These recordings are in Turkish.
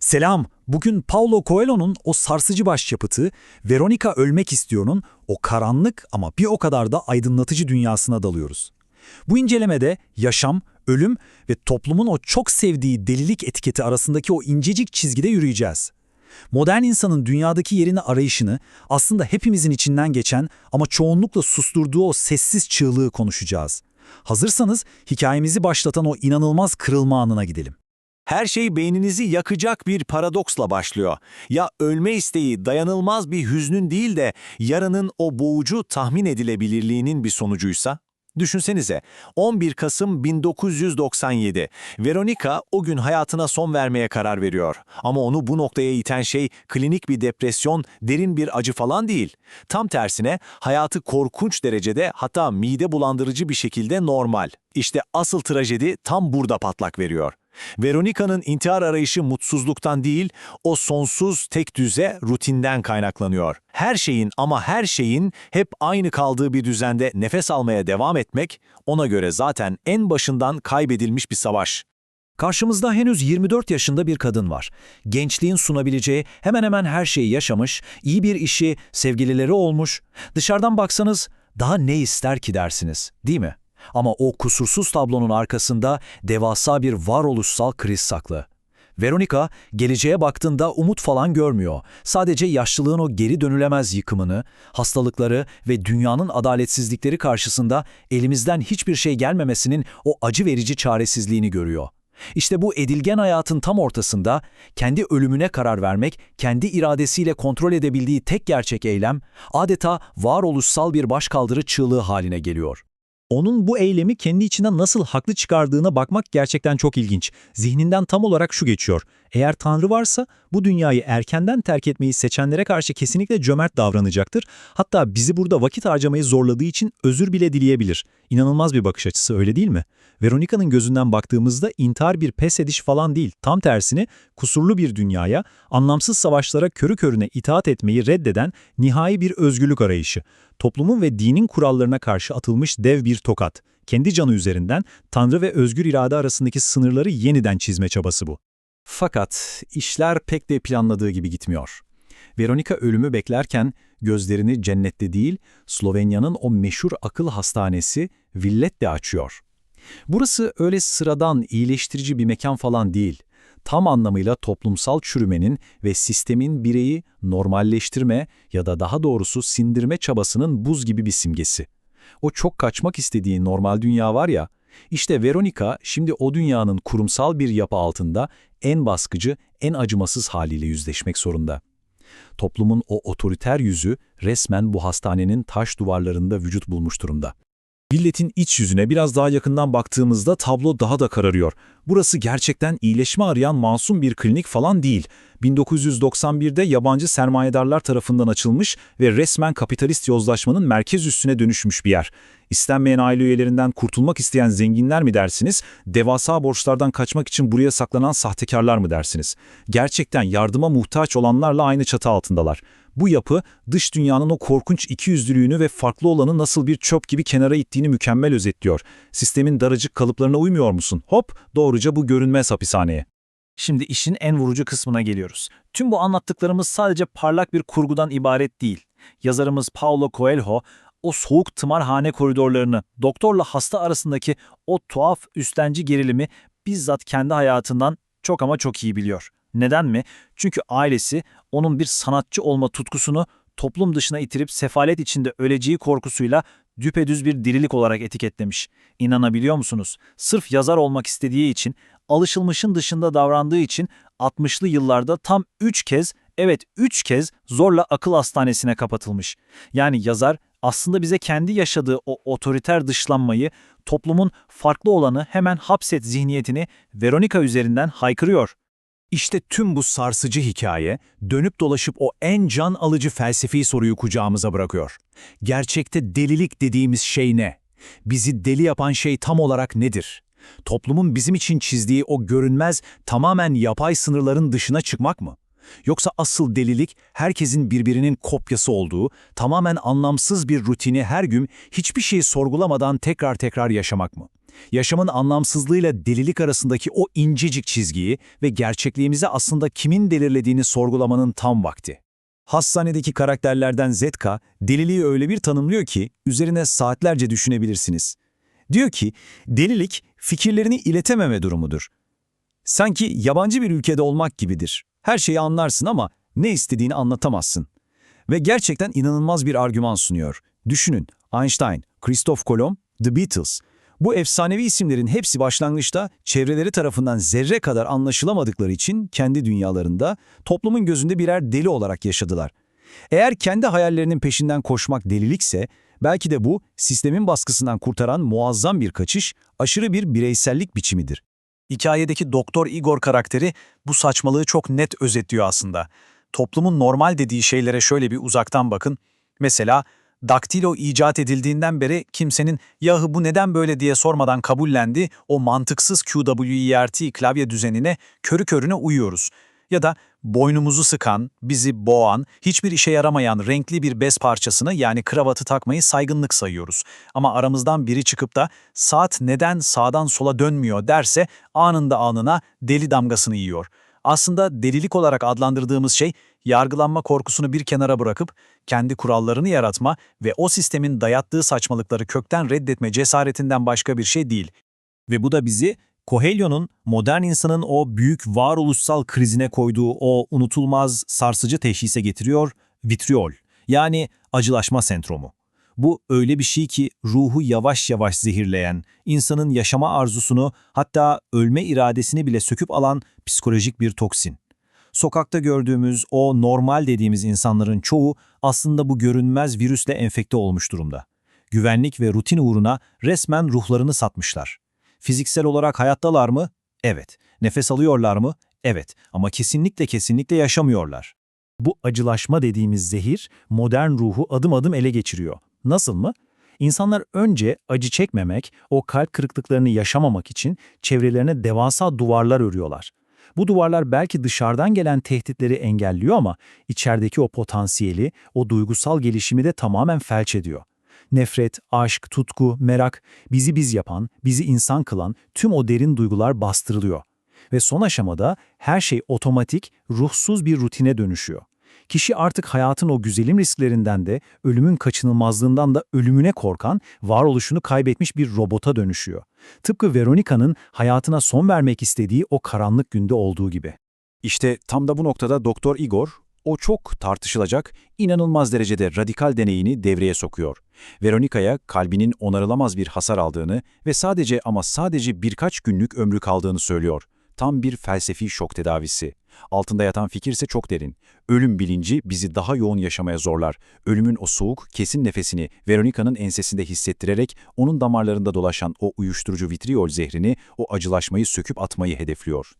Selam. Bugün Paulo Coelho'nun o sarsıcı başyapıtı Veronica Ölmek İstiyor'un o karanlık ama bir o kadar da aydınlatıcı dünyasına dalıyoruz. Bu incelemede yaşam, ölüm ve toplumun o çok sevdiği delilik etiketi arasındaki o incecik çizgide yürüyeceğiz. Modern insanın dünyadaki yerini arayışını, aslında hepimizin içinden geçen ama çoğunlukla susturduğu o sessiz çığlığı konuşacağız. Hazırsanız hikayemizi başlatan o inanılmaz kırılma anına gidelim. Her şey beyninizi yakacak bir paradoksla başlıyor. Ya ölme isteği dayanılmaz bir hüznün değil de yarının o boğucu tahmin edilebilirliğinin bir sonucuysa? Düşünsenize, 11 Kasım 1997, Veronica o gün hayatına son vermeye karar veriyor. Ama onu bu noktaya iten şey klinik bir depresyon, derin bir acı falan değil. Tam tersine hayatı korkunç derecede, hatta mide bulandırıcı bir şekilde normal. İşte asıl trajedi tam burada patlak veriyor. Veronica'nın intihar arayışı mutsuzluktan değil, o sonsuz tekdüze rutinden kaynaklanıyor. Her şeyin ama her şeyin hep aynı kaldığı bir düzende nefes almaya devam etmek, ona göre zaten en başından kaybedilmiş bir savaş. Karşımızda henüz 24 yaşında bir kadın var. Gençliğin sunabileceği hemen hemen her şeyi yaşamış, iyi bir işi, sevgilileri olmuş. Dışarıdan baksanız daha ne ister ki dersiniz, değil mi? Ama o kusursuz tablonun arkasında devasa bir varoluşsal kriz saklı. Veronica, geleceğe baktığında umut falan görmüyor. Sadece yaşlılığın o geri dönülemez yıkımını, hastalıkları ve dünyanın adaletsizlikleri karşısında elimizden hiçbir şey gelmemesinin o acı verici çaresizliğini görüyor. İşte bu edilgen hayatın tam ortasında kendi ölümüne karar vermek, kendi iradesiyle kontrol edebildiği tek gerçek eylem, adeta varoluşsal bir başkaldırı çığlığı haline geliyor. Onun bu eylemi kendi içinden nasıl haklı çıkardığına bakmak gerçekten çok ilginç. Zihninden tam olarak şu geçiyor: eğer Tanrı varsa bu dünyayı erkenden terk etmeyi seçenlere karşı kesinlikle cömert davranacaktır. Hatta bizi burada vakit harcamayı zorladığı için özür bile dileyebilir. İnanılmaz bir bakış açısı, öyle değil mi? Veronica'nın gözünden baktığımızda intihar bir pes ediş falan değil. Tam tersine kusurlu bir dünyaya, anlamsız savaşlara körü körüne itaat etmeyi reddeden nihai bir özgürlük arayışı. Toplumun ve dinin kurallarına karşı atılmış dev bir tokat. Kendi canı üzerinden Tanrı ve özgür irade arasındaki sınırları yeniden çizme çabası bu. Fakat işler pek de planladığı gibi gitmiyor. Veronica ölümü beklerken gözlerini cennette değil, Slovenya'nın o meşhur akıl hastanesi Villette açıyor. Burası öyle sıradan, iyileştirici bir mekan falan değil. Tam anlamıyla toplumsal çürümenin ve sistemin bireyi normalleştirme ya da daha doğrusu sindirme çabasının buz gibi bir simgesi. O çok kaçmak istediği normal dünya var ya, işte Veronica şimdi o dünyanın kurumsal bir yapı altında en baskıcı, en acımasız haliyle yüzleşmek zorunda. Toplumun o otoriter yüzü resmen bu hastanenin taş duvarlarında vücut bulmuş durumda. Milletin iç yüzüne biraz daha yakından baktığımızda tablo daha da kararıyor. Burası gerçekten iyileşme arayan masum bir klinik falan değil. 1991'de yabancı sermayedarlar tarafından açılmış ve resmen kapitalist yozlaşmanın merkez üssüne dönüşmüş bir yer. İstenmeyen aile üyelerinden kurtulmak isteyen zenginler mi dersiniz, devasa borçlardan kaçmak için buraya saklanan sahtekarlar mı dersiniz? Gerçekten yardıma muhtaç olanlarla aynı çatı altındalar. Bu yapı, dış dünyanın o korkunç ikiyüzlülüğünü ve farklı olanı nasıl bir çöp gibi kenara ittiğini mükemmel özetliyor. Sistemin daracık kalıplarına uymuyor musun? Hop, doğruca bu görünmez hapishaneye. Şimdi işin en vurucu kısmına geliyoruz. Tüm bu anlattıklarımız sadece parlak bir kurgudan ibaret değil. Yazarımız Paulo Coelho, o soğuk tımarhane koridorlarını, doktorla hasta arasındaki o tuhaf üstlenci gerilimi bizzat kendi hayatından çok ama çok iyi biliyor. Neden mi? Çünkü ailesi onun bir sanatçı olma tutkusunu toplum dışına itirip sefalet içinde öleceği korkusuyla düpedüz bir dirilik olarak etiketlemiş. İnanabiliyor musunuz? Sırf yazar olmak istediği için, alışılmışın dışında davrandığı için 60'lı yıllarda tam 3 kez, evet 3 kez zorla akıl hastanesine kapatılmış. Yani yazar aslında bize kendi yaşadığı o otoriter dışlanmayı, toplumun farklı olanı hemen hapset zihniyetini Veronica üzerinden haykırıyor. İşte tüm bu sarsıcı hikaye dönüp dolaşıp o en can alıcı felsefi soruyu kucağımıza bırakıyor. Gerçekte delilik dediğimiz şey ne? Bizi deli yapan şey tam olarak nedir? Toplumun bizim için çizdiği o görünmez, tamamen yapay sınırların dışına çıkmak mı? Yoksa asıl delilik herkesin birbirinin kopyası olduğu, tamamen anlamsız bir rutini her gün hiçbir şeyi sorgulamadan tekrar tekrar yaşamak mı? Yaşamın anlamsızlığıyla delilik arasındaki o incecik çizgiyi ve gerçekliğimize aslında kimin belirlediğini sorgulamanın tam vakti. Hastanedeki karakterlerden Zetka, deliliği öyle bir tanımlıyor ki üzerine saatlerce düşünebilirsiniz. Diyor ki, delilik fikirlerini iletememe durumudur. Sanki yabancı bir ülkede olmak gibidir. Her şeyi anlarsın ama ne istediğini anlatamazsın. Ve gerçekten inanılmaz bir argüman sunuyor. Düşünün, Einstein, Christoph Kolomb, The Beatles. Bu efsanevi isimlerin hepsi başlangıçta çevreleri tarafından zerre kadar anlaşılamadıkları için kendi dünyalarında toplumun gözünde birer deli olarak yaşadılar. Eğer kendi hayallerinin peşinden koşmak delilikse, belki de bu sistemin baskısından kurtaran muazzam bir kaçış, aşırı bir bireysellik biçimidir. Hikayedeki Doktor Igor karakteri bu saçmalığı çok net özetliyor aslında. Toplumun normal dediği şeylere şöyle bir uzaktan bakın. Mesela daktilo icat edildiğinden beri kimsenin "yahu bu neden böyle" diye sormadan kabullendiği o mantıksız QWERTY klavye düzenine körü körüne uyuyoruz. Ya da boynumuzu sıkan, bizi boğan, hiçbir işe yaramayan renkli bir bez parçasını yani kravatı takmayı saygınlık sayıyoruz. Ama aramızdan biri çıkıp da saat neden sağdan sola dönmüyor derse anında alnına deli damgasını yiyor. Aslında delilik olarak adlandırdığımız şey yargılanma korkusunu bir kenara bırakıp kendi kurallarını yaratma ve o sistemin dayattığı saçmalıkları kökten reddetme cesaretinden başka bir şey değil. Ve bu da bizi Coelho'nun modern insanın o büyük varoluşsal krizine koyduğu o unutulmaz sarsıcı teşhise getiriyor, vitriol, yani acılaşma sendromu. Bu öyle bir şey ki ruhu yavaş yavaş zehirleyen, insanın yaşama arzusunu hatta ölme iradesini bile söküp alan psikolojik bir toksin. Sokakta gördüğümüz o normal dediğimiz insanların çoğu aslında bu görünmez virüsle enfekte olmuş durumda. Güvenlik ve rutin uğruna resmen ruhlarını satmışlar. Fiziksel olarak hayattalar mı? Evet. Nefes alıyorlar mı? Evet. Ama kesinlikle yaşamıyorlar. Bu acılaşma dediğimiz zehir modern ruhu adım adım ele geçiriyor. Nasıl mı? İnsanlar önce acı çekmemek, o kalp kırıklıklarını yaşamamak için çevrelerine devasa duvarlar örüyorlar. Bu duvarlar belki dışarıdan gelen tehditleri engelliyor ama içerideki o potansiyeli, o duygusal gelişimi de tamamen felç ediyor. Nefret, aşk, tutku, merak, bizi biz yapan, bizi insan kılan tüm o derin duygular bastırılıyor. Ve son aşamada her şey otomatik, ruhsuz bir rutine dönüşüyor. Kişi artık hayatın o güzelim risklerinden de, ölümün kaçınılmazlığından da ölümüne korkan, varoluşunu kaybetmiş bir robota dönüşüyor. Tıpkı Veronica'nın hayatına son vermek istediği o karanlık günde olduğu gibi. İşte tam da bu noktada Doktor Igor, o çok tartışılacak, inanılmaz derecede radikal deneyini devreye sokuyor. Veronica'ya kalbinin onarılamaz bir hasar aldığını ve sadece ama sadece birkaç günlük ömrü kaldığını söylüyor. Tam bir felsefi şok tedavisi. Altında yatan fikir ise çok derin. Ölüm bilinci bizi daha yoğun yaşamaya zorlar. Ölümün o soğuk, kesin nefesini Veronica'nın ensesinde hissettirerek onun damarlarında dolaşan o uyuşturucu vitriol zehrini, o acılaşmayı söküp atmayı hedefliyor.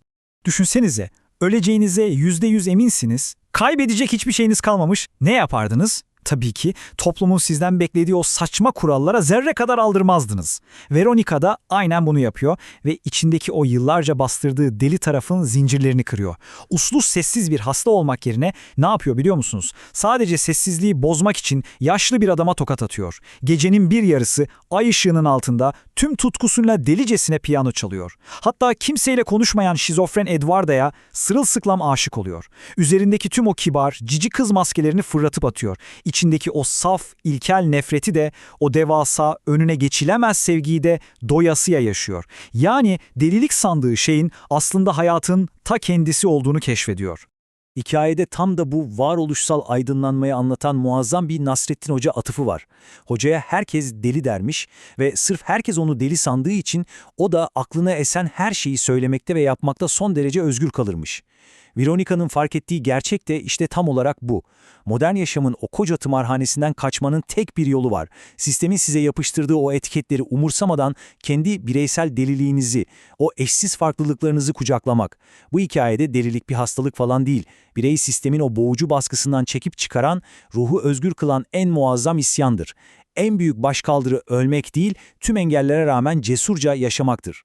Düşünsenize, öleceğinize %100 eminsiniz, kaybedecek hiçbir şeyiniz kalmamış, ne yapardınız? Tabii ki toplumun sizden beklediği o saçma kurallara zerre kadar aldırmazdınız. Veronica da aynen bunu yapıyor ve içindeki o yıllarca bastırdığı deli tarafın zincirlerini kırıyor. Uslu sessiz bir hasta olmak yerine ne yapıyor biliyor musunuz? Sadece sessizliği bozmak için yaşlı bir adama tokat atıyor. Gecenin bir yarısı ay ışığının altında tüm tutkusuyla delicesine piyano çalıyor. Hatta kimseyle konuşmayan şizofren Eduarda'ya sırılsıklam aşık oluyor. Üzerindeki tüm o kibar, cici kız maskelerini fırlatıp atıyor. İçindeki o saf, ilkel nefreti de, o devasa, önüne geçilemez sevgiyi de doyasıya yaşıyor. Yani delilik sandığı şeyin aslında hayatın ta kendisi olduğunu keşfediyor. Hikayede tam da bu varoluşsal aydınlanmayı anlatan muazzam bir Nasrettin Hoca atıfı var. Hocaya herkes deli dermiş ve sırf herkes onu deli sandığı için o da aklına esen her şeyi söylemekte ve yapmakta son derece özgür kalırmış. Veronica'nın fark ettiği gerçek de işte tam olarak bu. Modern yaşamın o koca tımarhanesinden kaçmanın tek bir yolu var. Sistemin size yapıştırdığı o etiketleri umursamadan kendi bireysel deliliğinizi, o eşsiz farklılıklarınızı kucaklamak. Bu hikayede delilik bir hastalık falan değil. Bireyi sistemin o boğucu baskısından çekip çıkaran, ruhu özgür kılan en muazzam isyandır. En büyük başkaldırı ölmek değil, tüm engellere rağmen cesurca yaşamaktır.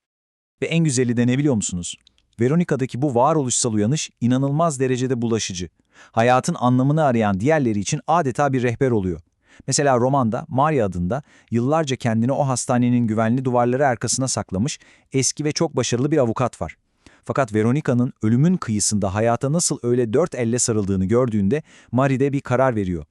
Ve en güzeli de ne biliyor musunuz? Veronica'daki bu varoluşsal uyanış inanılmaz derecede bulaşıcı. Hayatın anlamını arayan diğerleri için adeta bir rehber oluyor. Mesela romanda Maria adında yıllarca kendini o hastanenin güvenli duvarları arkasına saklamış eski ve çok başarılı bir avukat var. Fakat Veronica'nın ölümün kıyısında hayata nasıl öyle dört elle sarıldığını gördüğünde Marie bir karar veriyor.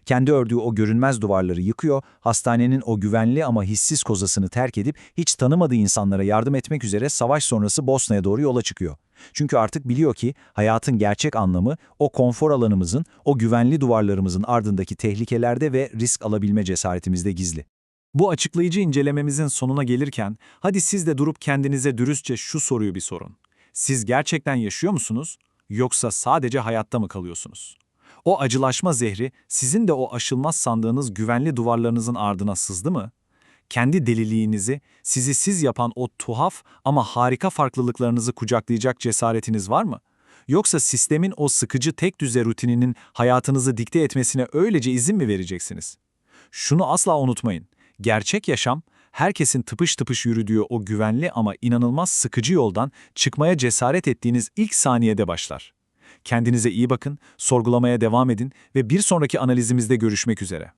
Kendi ördüğü o görünmez duvarları yıkıyor, hastanenin o güvenli ama hissiz kozasını terk edip hiç tanımadığı insanlara yardım etmek üzere savaş sonrası Bosna'ya doğru yola çıkıyor. Çünkü artık biliyor ki hayatın gerçek anlamı o konfor alanımızın, o güvenli duvarlarımızın ardındaki tehlikelerde ve risk alabilme cesaretimizde gizli. Bu açıklayıcı incelememizin sonuna gelirken, hadi siz de durup kendinize dürüstçe şu soruyu bir sorun. Siz gerçekten yaşıyor musunuz, yoksa sadece hayatta mı kalıyorsunuz? O acılaşma zehri sizin de o aşılmaz sandığınız güvenli duvarlarınızın ardına sızdı mı? Kendi deliliğinizi, sizi siz yapan o tuhaf ama harika farklılıklarınızı kucaklayacak cesaretiniz var mı? Yoksa sistemin o sıkıcı tek düze rutininin hayatınızı dikte etmesine öylece izin mi vereceksiniz? Şunu asla unutmayın. Gerçek yaşam, herkesin tıpış tıpış yürüdüğü o güvenli ama inanılmaz sıkıcı yoldan çıkmaya cesaret ettiğiniz ilk saniyede başlar. Kendinize iyi bakın, sorgulamaya devam edin ve bir sonraki analizimizde görüşmek üzere.